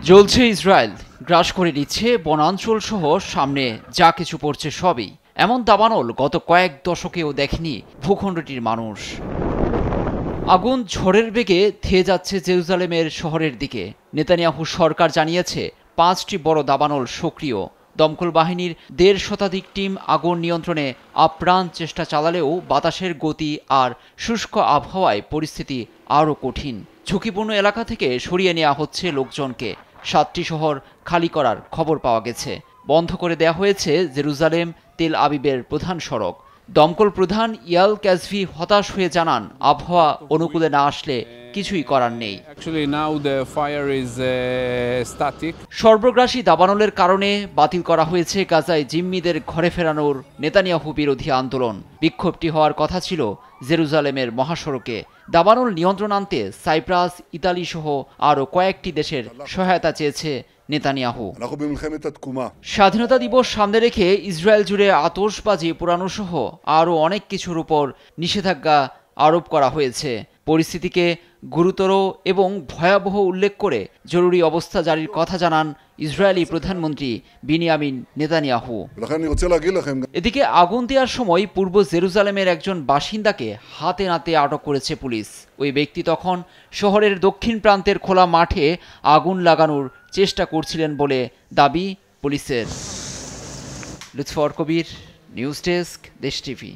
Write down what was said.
জ্বলছে ইসরায়েল, গ্রাস করে নিচ্ছে বনাঞ্চল সহ সামনে যা কিছু পড়ছে সবই। এমন দাবানল গত কয়েক দশকেও দেখেনি ভূখণ্ডটির মানুষ। আগুন ঝড়ের বেগে ধেয়ে যাচ্ছে জেরুজালেমের শহরের দিকে। নেতানিয়াহু সরকার জানিয়েছে 5টি বড় দাবানল সক্রিয়। দমকল বাহিনীর 1.5 শতাধিক টিম আগুন নিয়ন্ত্রণে আপ্রাণ চেষ্টা চালালেও বাতাসের গতি আর শুষ্ক আবহাওয়ায় পরিস্থিতি আরও কঠিন। ঝুঁকিপূর্ণ এলাকা থেকে সরিয়ে নেওয়া হচ্ছে লোকজনকে। 7টি শহর খালি করার খবর পাওয়া গেছে। বন্ধ করে দেয়া হয়েছে জেরুজালেম তেল আবিবের প্রধান সড়ক। দমকল প্রধান ইয়াল ক্যাজভি হতাশ হয়ে জানান, আবহাওয়া অনুকূলে না আসলে কিছুই করার নেই। সর্বগ্রাসী দাবানলের কারণে বাতিল করা হয়েছে গাজায় জিম্মিদের ঘরে ফেরানোর নেতানিয়াহু বিরোধী আন্দোলন। বিক্ষোভটি হওয়ার কথা ছিল জেরুজালেমের মহাসড়কে। দাবানল নিয়ন্ত্রণ আনতে সাইপ্রাস, ইতালি সহ আরও কয়েকটি দেশের সহায়তা চেয়েছে নেতানিয়াহু। স্বাধীনতা দিবস সামনে রেখে ইসরায়েল জুড়ে আতশবাজি পোড়ানো সহ আরও অনেক কিছুর উপর নিষেধাজ্ঞা আরোপ করা হয়েছে। পরিস্থিতিকে গুরুতর এবং ভয়াবহ উল্লেখ করে জরুরি অবস্থা জারির কথা জানান ইসরায়েলি প্রধানমন্ত্রী বিনিয়ামিন নেতানিয়াহু। এদিকে আগুন দেওয়ার সময় পূর্ব জেরুজালেমের একজন বাসিন্দাকে হাতে নাতে আটক করেছে পুলিশ। ওই ব্যক্তি তখন শহরের দক্ষিণ প্রান্তের খোলা মাঠে আগুন লাগানোর চেষ্টা করছিলেন বলে দাবি পুলিশের। লুৎফর কবির, নিউজ ডেস্ক, দেশ টিভি।